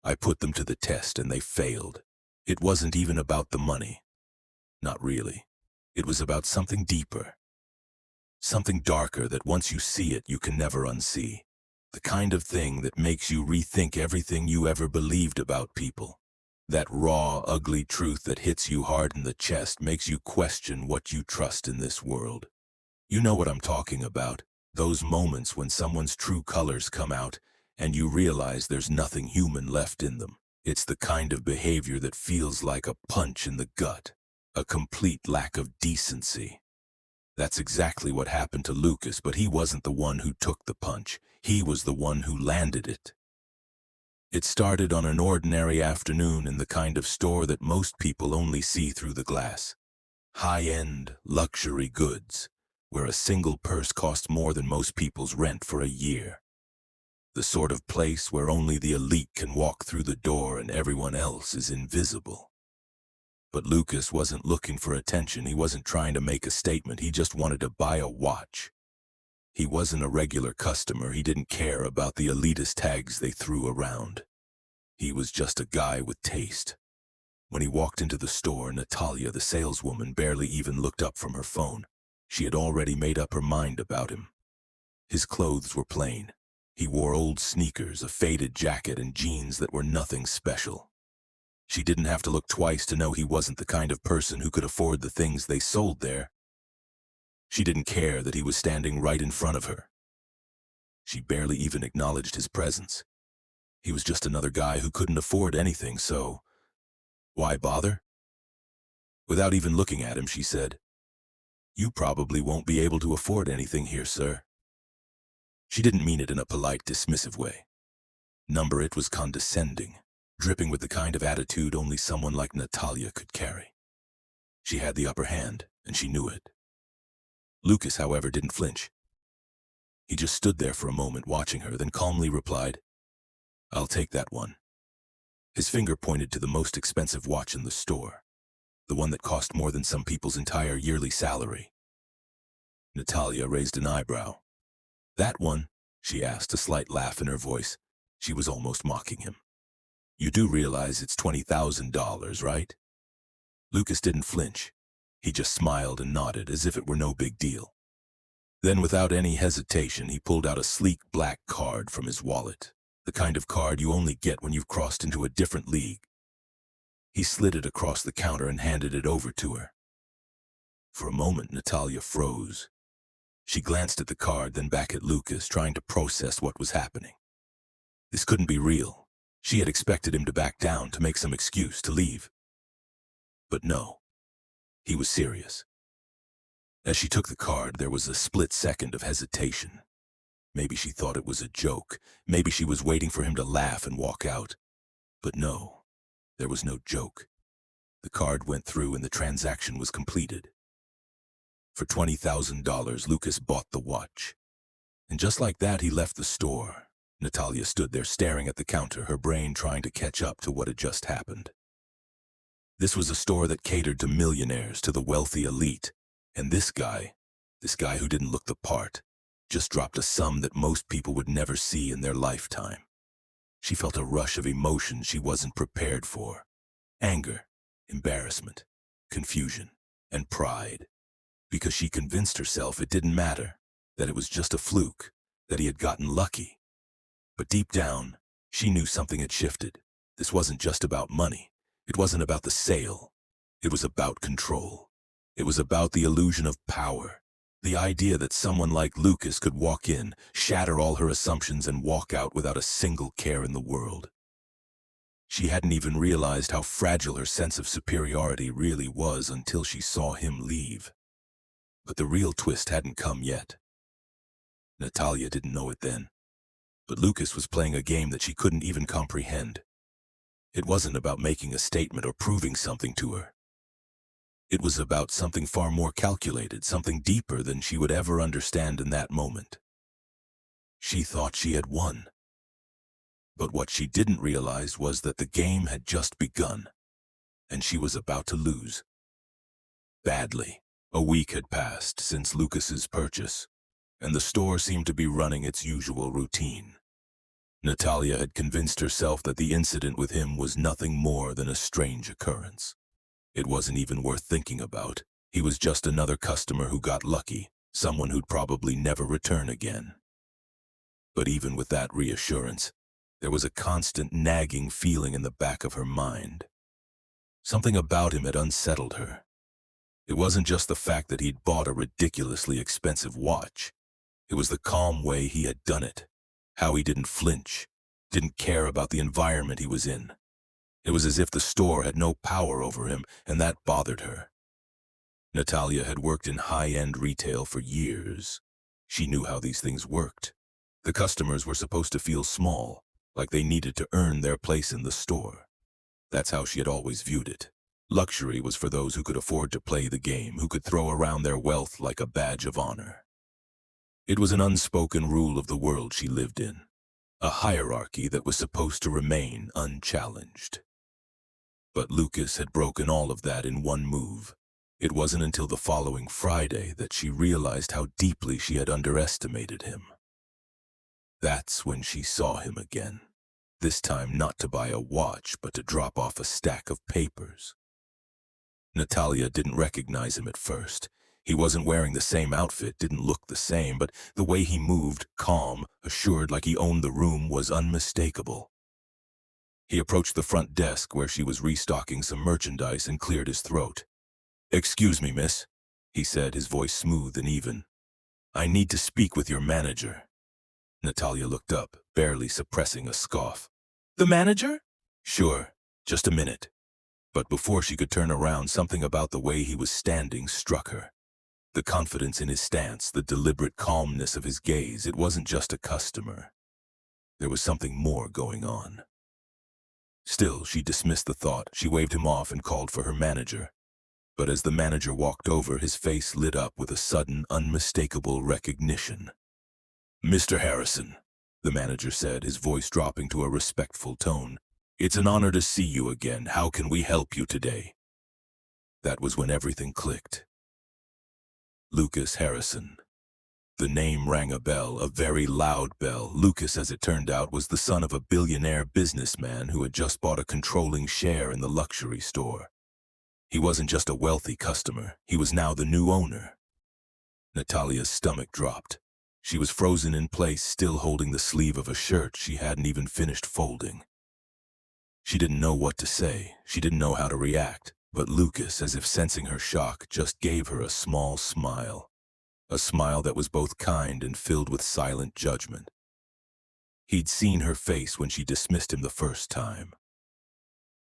I put them to the test and they failed. It wasn't even about the money. Not really. It was about something deeper. Something darker that once you see it, you can never unsee. The kind of thing that makes you rethink everything you ever believed about people. That raw, ugly truth that hits you hard in the chest makes you question what you trust in this world. You know what I'm talking about. Those moments when someone's true colors come out and you realize there's nothing human left in them. It's the kind of behavior that feels like a punch in the gut. A complete lack of decency. That's exactly what happened to Lucas, but he wasn't the one who took the punch. He was the one who landed it. It started on an ordinary afternoon in the kind of store that most people only see through the glass. High-end, luxury goods, where a single purse costs more than most people's rent for a year. The sort of place where only the elite can walk through the door and everyone else is invisible. But Lucas wasn't looking for attention. He wasn't trying to make a statement. He just wanted to buy a watch. He wasn't a regular customer. He didn't care about the elitist tags they threw around. He was just a guy with taste. When he walked into the store, Natalia, the saleswoman, barely even looked up from her phone. She had already made up her mind about him. His clothes were plain. He wore old sneakers, a faded jacket, and jeans that were nothing special. She didn't have to look twice to know he wasn't the kind of person who could afford the things they sold there. She didn't care that he was standing right in front of her. She barely even acknowledged his presence. He was just another guy who couldn't afford anything, so why bother? Without even looking at him, she said, "You probably won't be able to afford anything here, sir." She didn't mean it in a polite, dismissive way. Number it was condescending, dripping with the kind of attitude only someone like Natalia could carry. She had the upper hand, and she knew it. Lucas, however, didn't flinch. He just stood there for a moment watching her, then calmly replied, "I'll take that one." His finger pointed to the most expensive watch in the store, the one that cost more than some people's entire yearly salary. Natalia raised an eyebrow. "That one?" she asked, a slight laugh in her voice. She was almost mocking him. "You do realize it's $20,000, right?" Lucas didn't flinch. He just smiled and nodded as if it were no big deal. Then, without any hesitation, he pulled out a sleek black card from his wallet, the kind of card you only get when you've crossed into a different league. He slid it across the counter and handed it over to her. For a moment, Natalia froze. She glanced at the card, then back at Lucas, trying to process what was happening. This couldn't be real. She had expected him to back down, to make some excuse, to leave. But no. He was serious. As she took the card, there was a split second of hesitation. Maybe she thought it was a joke. Maybe she was waiting for him to laugh and walk out. But no, there was no joke. The card went through and the transaction was completed. For $20,000, Lucas bought the watch. And just like that, he left the store. Natalia stood there staring at the counter, her brain trying to catch up to what had just happened. This was a store that catered to millionaires, to the wealthy elite. And this guy who didn't look the part, just dropped a sum that most people would never see in their lifetime. She felt a rush of emotion she wasn't prepared for. Anger, embarrassment, confusion, and pride. Because she convinced herself it didn't matter, that it was just a fluke, that he had gotten lucky. But deep down, she knew something had shifted. This wasn't just about money. It wasn't about the sale. It was about control. It was about the illusion of power. The idea that someone like Lucas could walk in, shatter all her assumptions, and walk out without a single care in the world. She hadn't even realized how fragile her sense of superiority really was until she saw him leave. But the real twist hadn't come yet. Natalia didn't know it then. But Lucas was playing a game that she couldn't even comprehend. It wasn't about making a statement or proving something to her. It was about something far more calculated, something deeper than she would ever understand in that moment. She thought she had won. But what she didn't realize was that the game had just begun, and she was about to lose. Badly. A week had passed since Lucas's purchase, and the store seemed to be running its usual routine. Natalia had convinced herself that the incident with him was nothing more than a strange occurrence. It wasn't even worth thinking about. He was just another customer who got lucky, someone who'd probably never return again. But even with that reassurance, there was a constant nagging feeling in the back of her mind. Something about him had unsettled her. It wasn't just the fact that he'd bought a ridiculously expensive watch. It was the calm way he had done it, how he didn't flinch, didn't care about the environment he was in. It was as if the store had no power over him, and that bothered her. Natalia had worked in high-end retail for years. She knew how these things worked. The customers were supposed to feel small, like they needed to earn their place in the store. That's how she had always viewed it. Luxury was for those who could afford to play the game, who could throw around their wealth like a badge of honor. It was an unspoken rule of the world she lived in, a hierarchy that was supposed to remain unchallenged. But Lucas had broken all of that in one move. It wasn't until the following Friday that she realized how deeply she had underestimated him. That's when she saw him again. This time not to buy a watch, but to drop off a stack of papers. Natalia didn't recognize him at first. He wasn't wearing the same outfit, didn't look the same, but the way he moved, calm, assured like he owned the room, was unmistakable. He approached the front desk where she was restocking some merchandise and cleared his throat. "Excuse me, miss," he said, his voice smooth and even. "I need to speak with your manager." Natalia looked up, barely suppressing a scoff. "The manager?" "Sure, just a minute." But before she could turn around, something about the way he was standing struck her. The confidence in his stance, the deliberate calmness of his gaze, it wasn't just a customer. There was something more going on. Still, she dismissed the thought. She waved him off and called for her manager. But as the manager walked over, his face lit up with a sudden, unmistakable recognition. "Mr. Harrison," the manager said, his voice dropping to a respectful tone. "It's an honor to see you again. How can we help you today?" That was when everything clicked. Lucas Harrison. The name rang a bell, a very loud bell. Lucas, as it turned out, was the son of a billionaire businessman who had just bought a controlling share in the luxury store. He wasn't just a wealthy customer, he was now the new owner. Natalia's stomach dropped. She was frozen in place, still holding the sleeve of a shirt she hadn't even finished folding. She didn't know what to say, she didn't know how to react, but Lucas, as if sensing her shock, just gave her a small smile. A smile that was both kind and filled with silent judgment. He'd seen her face when she dismissed him the first time.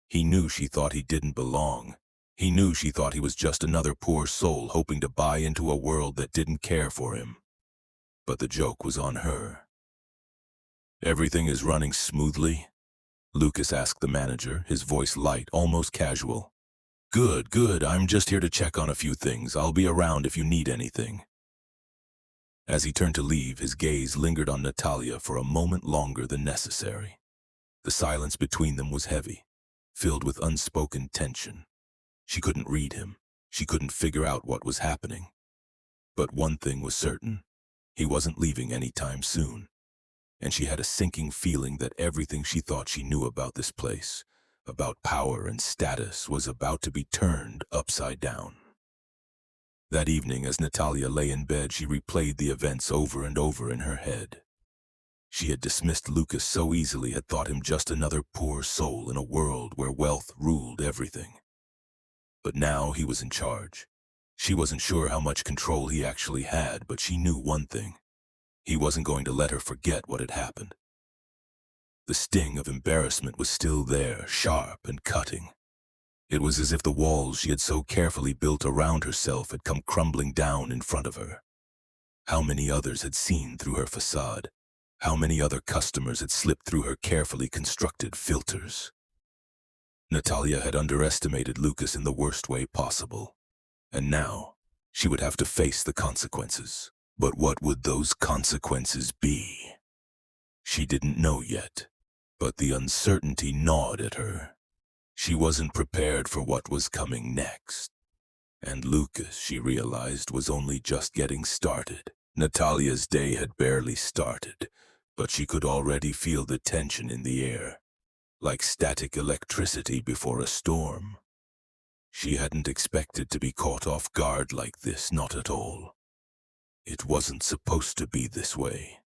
He knew she thought he didn't belong. He knew she thought he was just another poor soul hoping to buy into a world that didn't care for him. But the joke was on her. "Everything is running smoothly?" Lucas asked the manager, his voice light, almost casual. Good. I'm just here to check on a few things. I'll be around if you need anything." As he turned to leave, his gaze lingered on Natalia for a moment longer than necessary. The silence between them was heavy, filled with unspoken tension. She couldn't read him. She couldn't figure out what was happening. But one thing was certain. He wasn't leaving anytime soon. And she had a sinking feeling that everything she thought she knew about this place, about power and status, was about to be turned upside down. That evening, as Natalia lay in bed, she replayed the events over and over in her head. She had dismissed Lucas so easily, had thought him just another poor soul in a world where wealth ruled everything. But now he was in charge. She wasn't sure how much control he actually had, but she knew one thing. He wasn't going to let her forget what had happened. The sting of embarrassment was still there, sharp and cutting. It was as if the walls she had so carefully built around herself had come crumbling down in front of her. How many others had seen through her facade? How many other customers had slipped through her carefully constructed filters? Natalia had underestimated Lucas in the worst way possible. And now, she would have to face the consequences. But what would those consequences be? She didn't know yet, but the uncertainty gnawed at her. She wasn't prepared for what was coming next. And Lucas, she realized, was only just getting started. Natalia's day had barely started. but she could already feel the tension in the air, like static electricity before a storm. She hadn't expected to be caught off guard like this, not at all. It wasn't supposed to be this way.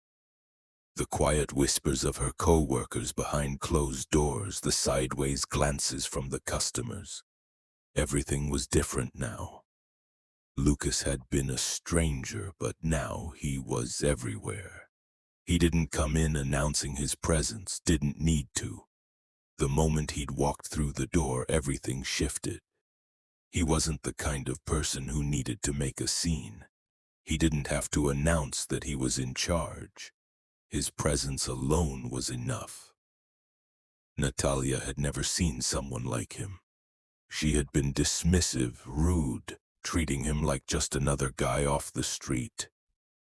The quiet whispers of her co-workers behind closed doors, the sideways glances from the customers. Everything was different now. Lucas had been a stranger, but now he was everywhere. He didn't come in announcing his presence, didn't need to. The moment he'd walked through the door, everything shifted. He wasn't the kind of person who needed to make a scene. He didn't have to announce that he was in charge. His presence alone was enough. Natalia had never seen someone like him. She had been dismissive, rude, treating him like just another guy off the street,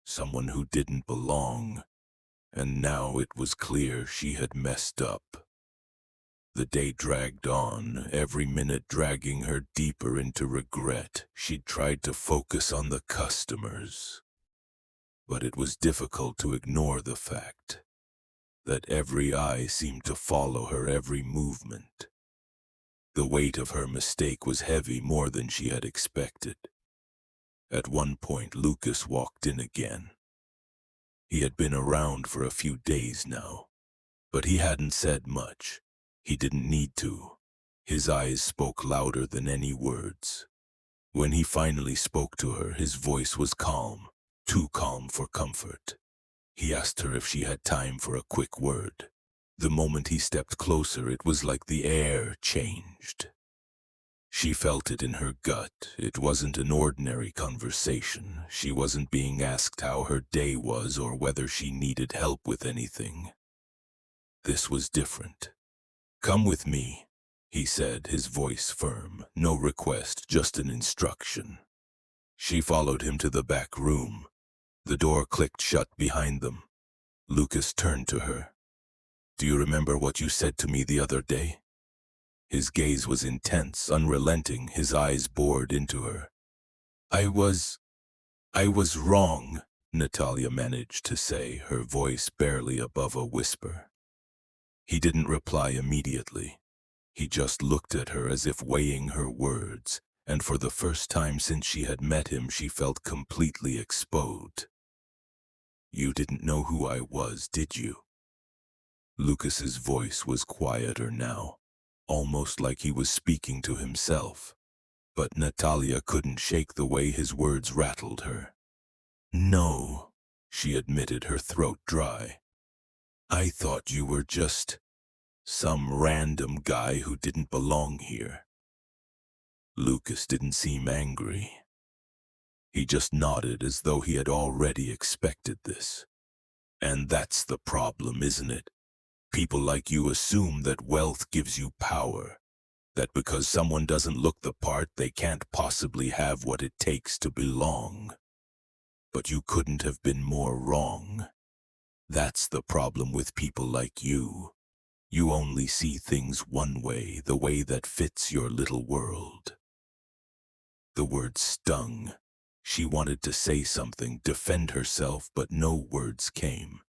someone who didn't belong. And now it was clear she had messed up. The day dragged on, every minute dragging her deeper into regret. She'd tried to focus on the customers, but it was difficult to ignore the fact that every eye seemed to follow her every movement. The weight of her mistake was heavy, more than she had expected. At one point, Lucas walked in again. He had been around for a few days now, but he hadn't said much. He didn't need to. His eyes spoke louder than any words. When he finally spoke to her, his voice was calm, too calm for comfort. He asked her if she had time for a quick word. The moment he stepped closer, it was like the air changed. She felt it in her gut. It wasn't an ordinary conversation. She wasn't being asked how her day was or whether she needed help with anything. This was different. "Come with me," he said, his voice firm. No request, just an instruction. She followed him to the back room. The door clicked shut behind them. Lucas turned to her. "Do you remember what you said to me the other day?" His gaze was intense, unrelenting, his eyes bored into her. I was wrong," Natalia managed to say, her voice barely above a whisper. He didn't reply immediately. He just looked at her as if weighing her words, and for the first time since she had met him, she felt completely exposed. "You didn't know who I was, did you?" Lucas's voice was quieter now, almost like he was speaking to himself. But Natalia couldn't shake the way his words rattled her. "No," she admitted, her throat dry. "I thought you were just some random guy who didn't belong here." Lucas didn't seem angry. He just nodded as though he had already expected this. "And that's the problem, isn't it? People like you assume that wealth gives you power, that because someone doesn't look the part, they can't possibly have what it takes to belong. But you couldn't have been more wrong. That's the problem with people like you. You only see things one way, the way that fits your little world." The word stung. She wanted to say something, defend herself, but no words came.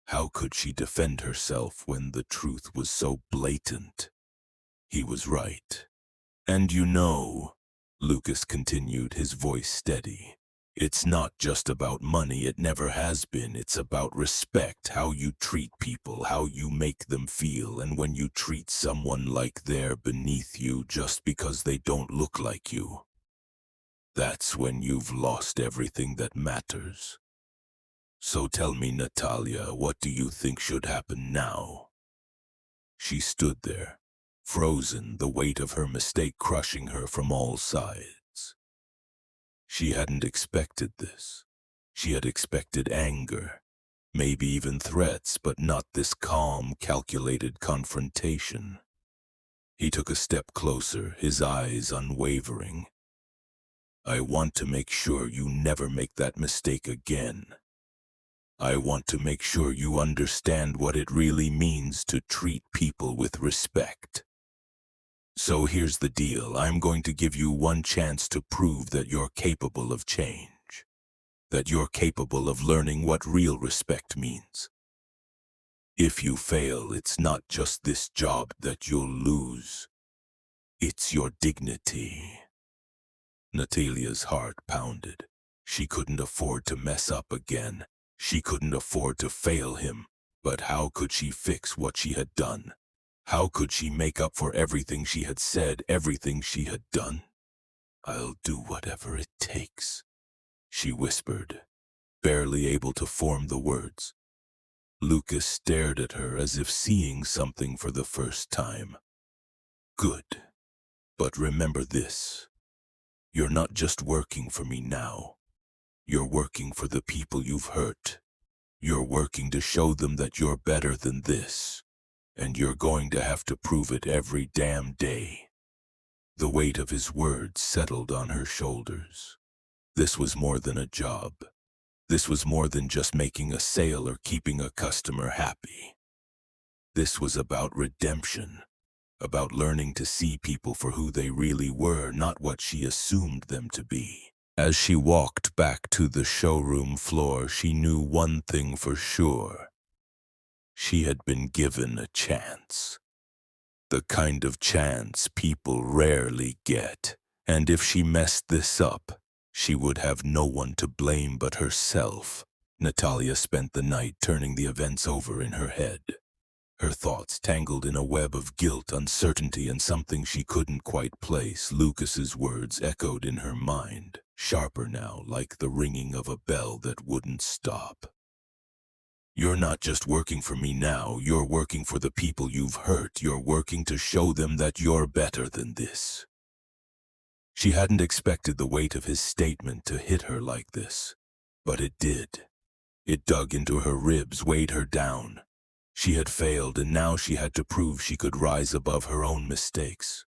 How could she defend herself when the truth was so blatant? He was right. "And you know," Lucas continued, his voice steady, "it's not just about money, it never has been. It's about respect, how you treat people, how you make them feel, and when you treat someone like they're beneath you just because they don't look like you. That's when you've lost everything that matters. So tell me, Natalia, what do you think should happen now?" She stood there, frozen, the weight of her mistake crushing her from all sides. She hadn't expected this. She had expected anger, maybe even threats, but not this calm, calculated confrontation. He took a step closer, his eyes unwavering. "I want to make sure you never make that mistake again. I want to make sure you understand what it really means to treat people with respect. So here's the deal. I'm going to give you one chance to prove that you're capable of change, that you're capable of learning what real respect means. If you fail, it's not just this job that you'll lose. It's your dignity. Natalia's heart pounded. She couldn't afford to mess up again. She couldn't afford to fail him. But how could she fix what she had done? How could she make up for everything she had said, everything she had done? "I'll do whatever it takes," she whispered, barely able to form the words. Lucas stared at her as if seeing something for the first time. "Good. But remember this. You're not just working for me now. You're working for the people you've hurt. You're working to show them that you're better than this. And you're going to have to prove it every damn day." The weight of his words settled on her shoulders. This was more than a job. This was more than just making a sale or keeping a customer happy. This was about redemption, about learning to see people for who they really were, not what she assumed them to be. As she walked back to the showroom floor, she knew one thing for sure. She had been given a chance. The kind of chance people rarely get. And if she messed this up, she would have no one to blame but herself. Natalia spent the night turning the events over in her head. Her thoughts tangled in a web of guilt, uncertainty, and something she couldn't quite place. Lucas's words echoed in her mind, sharper now, like the ringing of a bell that wouldn't stop. "You're not just working for me now, you're working for the people you've hurt. You're working to show them that you're better than this." She hadn't expected the weight of his statement to hit her like this, but it did. It dug into her ribs, weighed her down. She had failed, and now she had to prove she could rise above her own mistakes.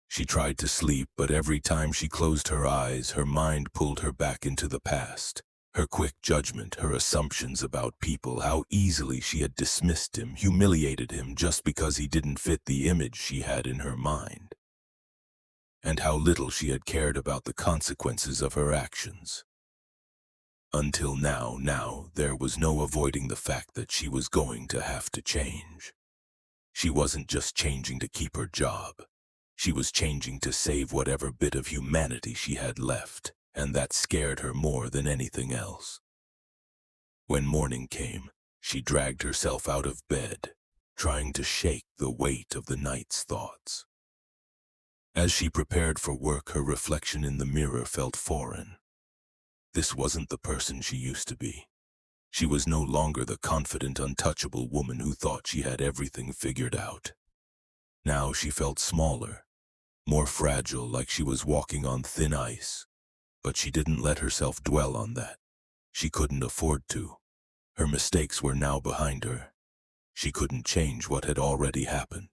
She tried to sleep, but every time she closed her eyes, her mind pulled her back into the past. Her quick judgment, her assumptions about people, how easily she had dismissed him, humiliated him just because he didn't fit the image she had in her mind. And how little she had cared about the consequences of her actions. Until now, there was no avoiding the fact that she was going to have to change. She wasn't just changing to keep her job. She was changing to save whatever bit of humanity she had left, and that scared her more than anything else. When morning came, she dragged herself out of bed, trying to shake the weight of the night's thoughts. As she prepared for work, her reflection in the mirror felt foreign. This wasn't the person she used to be. She was no longer the confident, untouchable woman who thought she had everything figured out. Now she felt smaller, more fragile, like she was walking on thin ice. But she didn't let herself dwell on that. She couldn't afford to. Her mistakes were now behind her. She couldn't change what had already happened.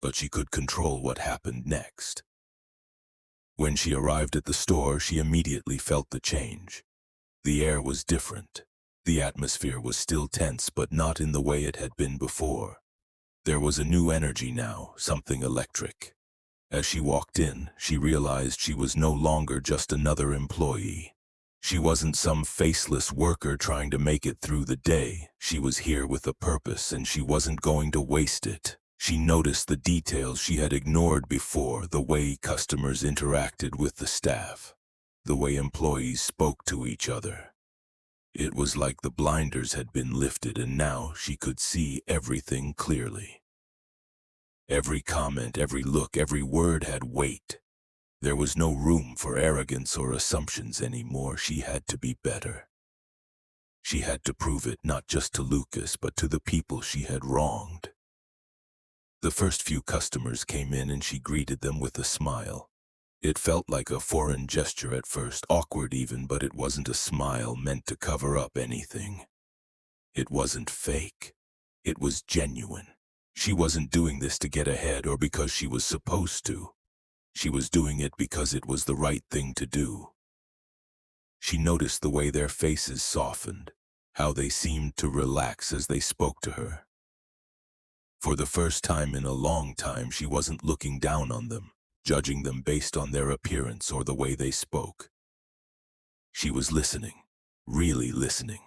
But she could control what happened next. When she arrived at the store, she immediately felt the change. The air was different. The atmosphere was still tense, but not in the way it had been before. There was a new energy now, something electric. As she walked in, she realized she was no longer just another employee. She wasn't some faceless worker trying to make it through the day. She was here with a purpose, and she wasn't going to waste it. She noticed the details she had ignored before, the way customers interacted with the staff, the way employees spoke to each other. It was like the blinders had been lifted, and now she could see everything clearly. Every comment, every look, every word had weight. There was no room for arrogance or assumptions anymore. She had to be better. She had to prove it, not just to Lucas, but to the people she had wronged. The first few customers came in, and she greeted them with a smile. It felt like a foreign gesture at first, awkward even, but it wasn't a smile meant to cover up anything. It wasn't fake. It was genuine. She wasn't doing this to get ahead or because she was supposed to. She was doing it because it was the right thing to do. She noticed the way their faces softened, how they seemed to relax as they spoke to her. For the first time in a long time, she wasn't looking down on them, judging them based on their appearance or the way they spoke. She was listening, really listening.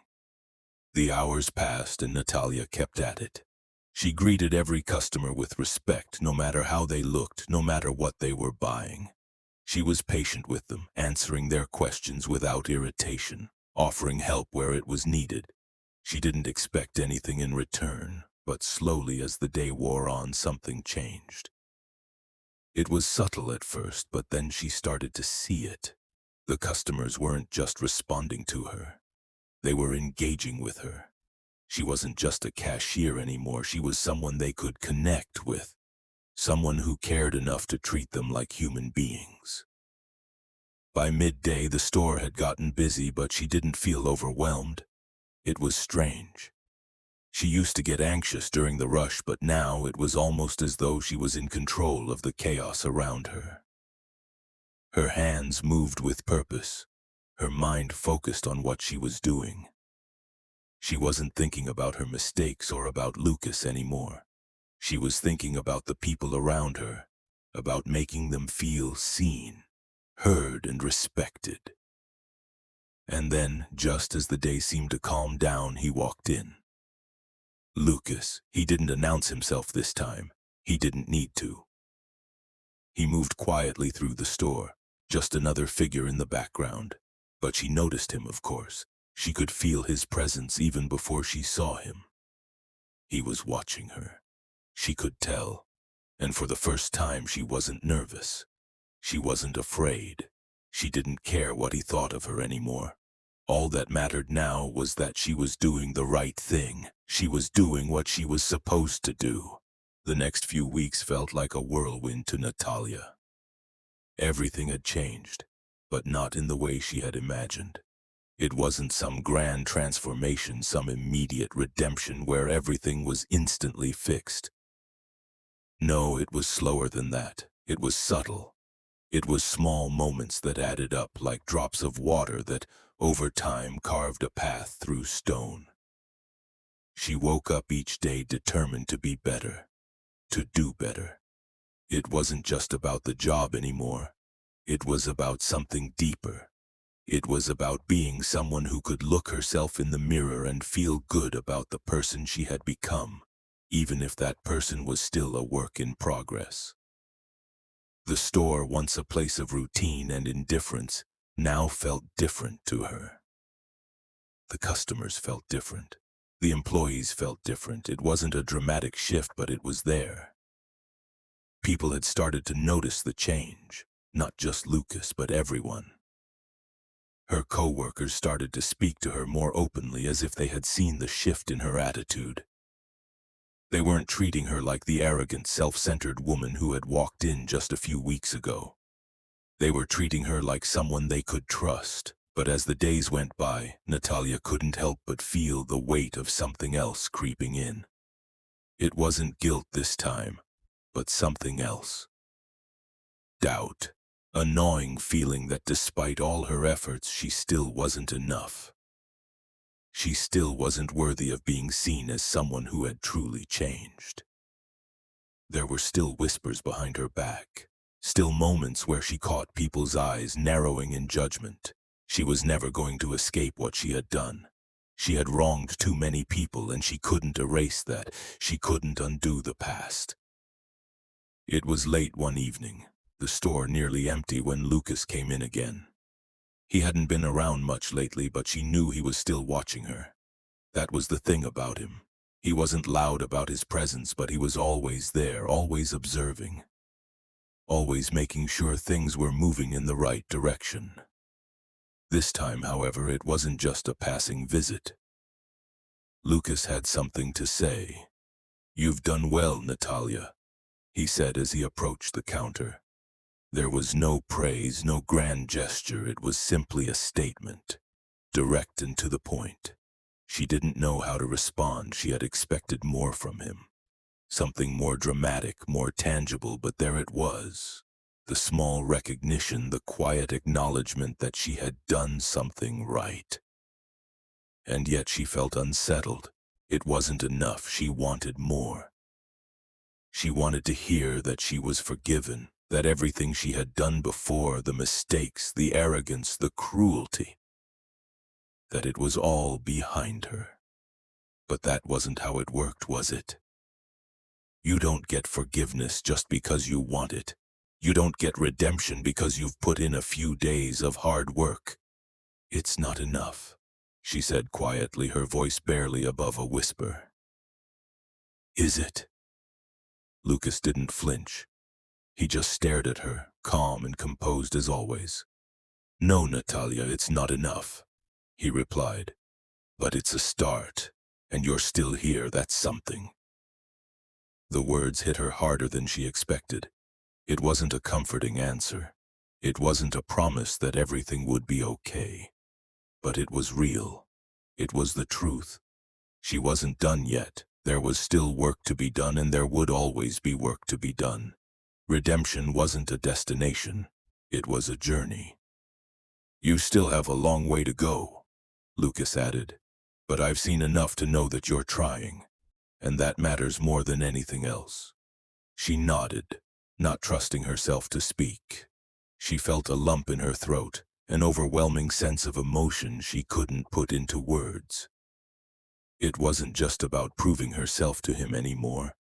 The hours passed and Natalia kept at it. She greeted every customer with respect, no matter how they looked, no matter what they were buying. She was patient with them, answering their questions without irritation, offering help where it was needed. She didn't expect anything in return, but slowly as the day wore on, something changed. It was subtle at first, but then she started to see it. The customers weren't just responding to her. They were engaging with her. She wasn't just a cashier anymore, she was someone they could connect with. Someone who cared enough to treat them like human beings. By midday, the store had gotten busy, but she didn't feel overwhelmed. It was strange. She used to get anxious during the rush, but now it was almost as though she was in control of the chaos around her. Her hands moved with purpose, her mind focused on what she was doing. She wasn't thinking about her mistakes or about Lucas anymore. She was thinking about the people around her, about making them feel seen, heard, and respected. And then, just as the day seemed to calm down, he walked in. Lucas. He didn't announce himself this time. He didn't need to. He moved quietly through the store, just another figure in the background. But she noticed him, of course. She could feel his presence even before she saw him. He was watching her. She could tell. And for the first time, she wasn't nervous. She wasn't afraid. She didn't care what he thought of her anymore. All that mattered now was that she was doing the right thing. She was doing what she was supposed to do. The next few weeks felt like a whirlwind to Natalia. Everything had changed, but not in the way she had imagined. It wasn't some grand transformation, some immediate redemption where everything was instantly fixed. No, it was slower than that. It was subtle. It was small moments that added up like drops of water that, over time, carved a path through stone. She woke up each day determined to be better, to do better. It wasn't just about the job anymore. It was about something deeper. It was about being someone who could look herself in the mirror and feel good about the person she had become, even if that person was still a work in progress. The store, once a place of routine and indifference, now felt different to her. The customers felt different. The employees felt different. It wasn't a dramatic shift, but it was there. People had started to notice the change, not just Lucas, but everyone. Her co-workers started to speak to her more openly, as if they had seen the shift in her attitude. They weren't treating her like the arrogant, self-centered woman who had walked in just a few weeks ago. They were treating her like someone they could trust. But as the days went by, Natalia couldn't help but feel the weight of something else creeping in. It wasn't guilt this time, but something else. Doubt. A gnawing feeling that despite all her efforts, she still wasn't enough. She still wasn't worthy of being seen as someone who had truly changed. There were still whispers behind her back, still moments where she caught people's eyes narrowing in judgment. She was never going to escape what she had done. She had wronged too many people, and she couldn't erase that. She couldn't undo the past. It was late one evening, the store nearly empty, when Lucas came in again. He hadn't been around much lately, but she knew he was still watching her. That was the thing about him. He wasn't loud about his presence, but he was always there, always observing. Always making sure things were moving in the right direction. This time, however, it wasn't just a passing visit. Lucas had something to say. "You've done well, Natalia," he said as he approached the counter. There was no praise, no grand gesture. It was simply a statement, direct and to the point. She didn't know how to respond. She had expected more from him. Something more dramatic, more tangible, but there it was. The small recognition, the quiet acknowledgement that she had done something right. And yet she felt unsettled. It wasn't enough. She wanted more. She wanted to hear that she was forgiven, that everything she had done before, the mistakes, the arrogance, the cruelty, that it was all behind her. But that wasn't how it worked, was it? You don't get forgiveness just because you want it. You don't get redemption because you've put in a few days of hard work. It's not enough, she said quietly, her voice barely above a whisper. Is it? Lucas didn't flinch. He just stared at her, calm and composed as always. No, Natalia, it's not enough, he replied. But it's a start, and you're still here, that's something. The words hit her harder than she expected. It wasn't a comforting answer. It wasn't a promise that everything would be okay. But it was real. It was the truth. She wasn't done yet. There was still work to be done, and there would always be work to be done. Redemption wasn't a destination. It was a journey. You still have a long way to go, Lucas added. But I've seen enough to know that you're trying, and that matters more than anything else. She nodded, not trusting herself to speak. She felt a lump in her throat, an overwhelming sense of emotion she couldn't put into words. It wasn't just about proving herself to him anymore.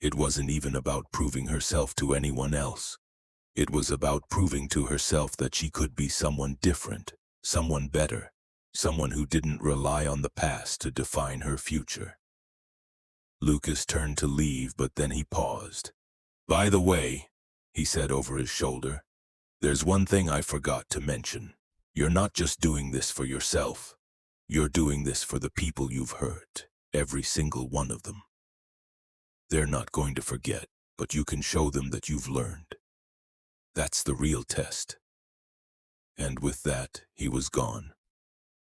It wasn't even about proving herself to anyone else. It was about proving to herself that she could be someone different, someone better, someone who didn't rely on the past to define her future. Lucas turned to leave, but then he paused. By the way, he said over his shoulder, there's one thing I forgot to mention. You're not just doing this for yourself. You're doing this for the people you've hurt, every single one of them. They're not going to forget, but you can show them that you've learned. That's the real test. And with that, he was gone.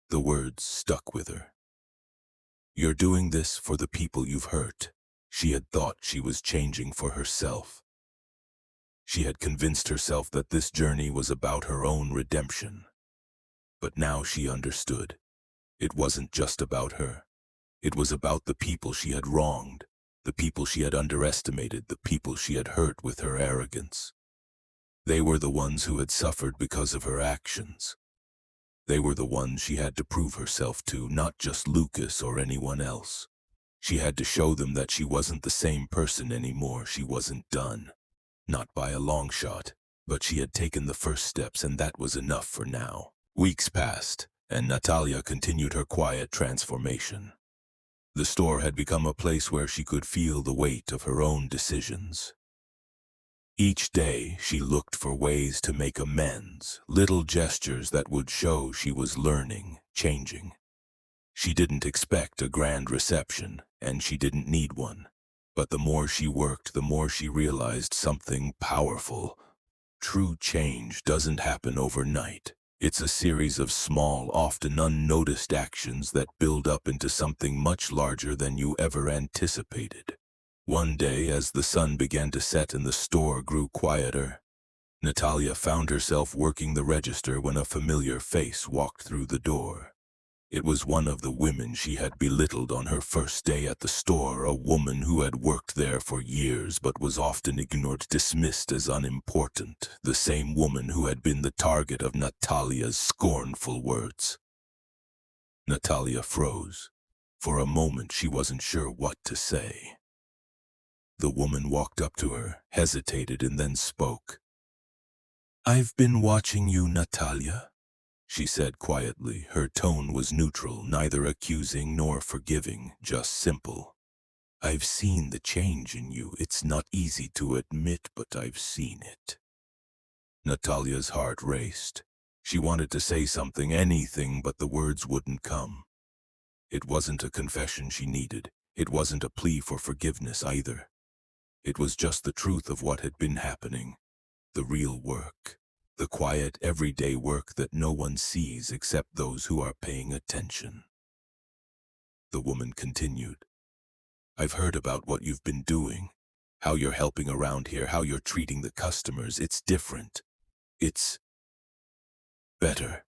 The words stuck with her. You're doing this for the people you've hurt. She had thought she was changing for herself. She had convinced herself that this journey was about her own redemption. But now she understood. It wasn't just about her. It was about the people she had wronged, the people she had underestimated, the people she had hurt with her arrogance. They were the ones who had suffered because of her actions. They were the ones she had to prove herself to, not just Lucas or anyone else. She had to show them that she wasn't the same person anymore. She wasn't done. Not by a long shot, but she had taken the first steps, and that was enough for now. Weeks passed, and Natalia continued her quiet transformation. The store had become a place where she could feel the weight of her own decisions. Each day, she looked for ways to make amends, little gestures that would show she was learning, changing. She didn't expect a grand reception, and she didn't need one. But the more she worked, the more she realized something powerful. True change doesn't happen overnight. It's a series of small, often unnoticed actions that build up into something much larger than you ever anticipated. One day, as the sun began to set and the store grew quieter, Natalia found herself working the register when a familiar face walked through the door. It was one of the women she had belittled on her first day at the store, a woman who had worked there for years but was often ignored, dismissed as unimportant, the same woman who had been the target of Natalia's scornful words. Natalia froze. For a moment she wasn't sure what to say. The woman walked up to her, hesitated, and then spoke. "I've been watching you, Natalia," she said quietly. Her tone was neutral, neither accusing nor forgiving, just simple. "I've seen the change in you. It's not easy to admit, but I've seen it." Natalia's heart raced. She wanted to say something, anything, but the words wouldn't come. It wasn't a confession she needed. It wasn't a plea for forgiveness either. It was just the truth of what had been happening. The real work. The quiet, everyday work that no one sees except those who are paying attention. The woman continued. "I've heard about what you've been doing, how you're helping around here, how you're treating the customers. It's different. It's better."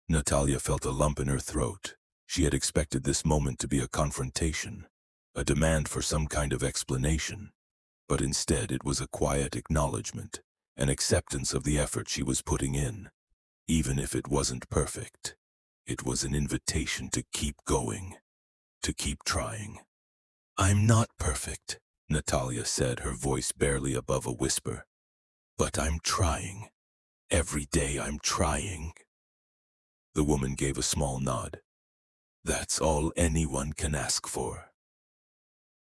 Natalia felt a lump in her throat. She had expected this moment to be a confrontation, a demand for some kind of explanation. But instead it was a quiet acknowledgement, an acceptance of the effort she was putting in. Even if it wasn't perfect, it was an invitation to keep going, to keep trying. I'm not perfect, Natalia said, her voice barely above a whisper. But I'm trying. Every day I'm trying. The woman gave a small nod. That's all anyone can ask for.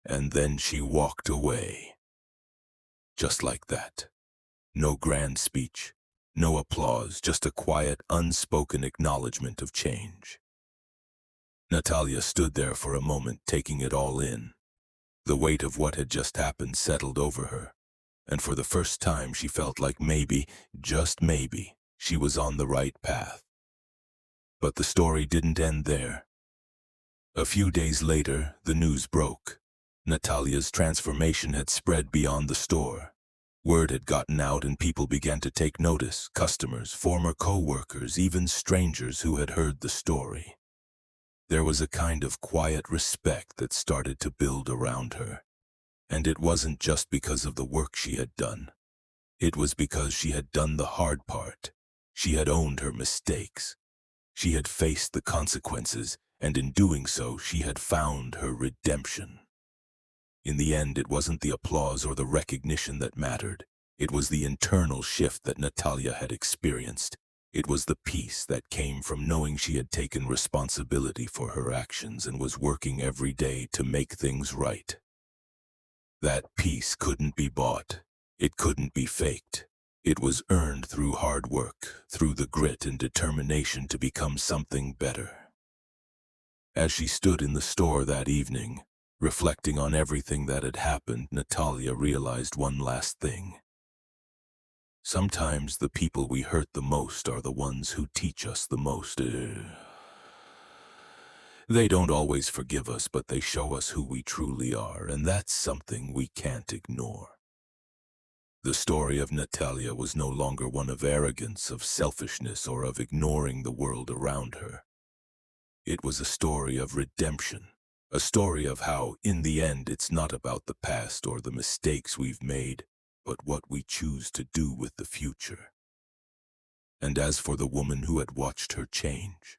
And then she walked away. Just like that. No grand speech, no applause, just a quiet, unspoken acknowledgement of change. Natalia stood there for a moment, taking it all in. The weight of what had just happened settled over her, and for the first time she felt like maybe, just maybe, she was on the right path. But the story didn't end there. A few days later, the news broke. Natalia's transformation had spread beyond the store. Word had gotten out and people began to take notice, customers, former co-workers, even strangers who had heard the story. There was a kind of quiet respect that started to build around her. And it wasn't just because of the work she had done. It was because she had done the hard part. She had owned her mistakes. She had faced the consequences, and in doing so, she had found her redemption. In the end, it wasn't the applause or the recognition that mattered. It was the internal shift that Natalia had experienced. It was the peace that came from knowing she had taken responsibility for her actions and was working every day to make things right. That peace couldn't be bought. It couldn't be faked. It was earned through hard work, through the grit and determination to become something better. As she stood in the store that evening, reflecting on everything that had happened, Natalia realized one last thing. Sometimes the people we hurt the most are the ones who teach us the most. They don't always forgive us, but they show us who we truly are, and that's something we can't ignore. The story of Natalia was no longer one of arrogance, of selfishness, or of ignoring the world around her. It was a story of redemption. A story of how, in the end, it's not about the past or the mistakes we've made, but what we choose to do with the future. And as for the woman who had watched her change,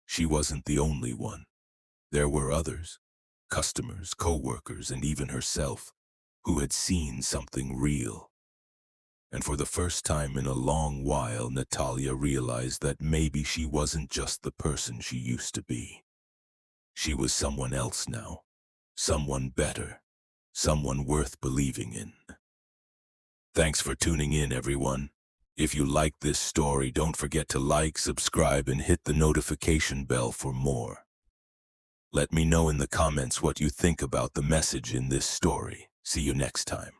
she wasn't the only one. There were others, customers, co-workers, and even herself, who had seen something real. And for the first time in a long while, Natalia realized that maybe she wasn't just the person she used to be. She was someone else now, someone better, someone worth believing in. Thanks for tuning in, everyone. If you liked this story, don't forget to like, subscribe, and hit the notification bell for more. Let me know in the comments what you think about the message in this story. See you next time.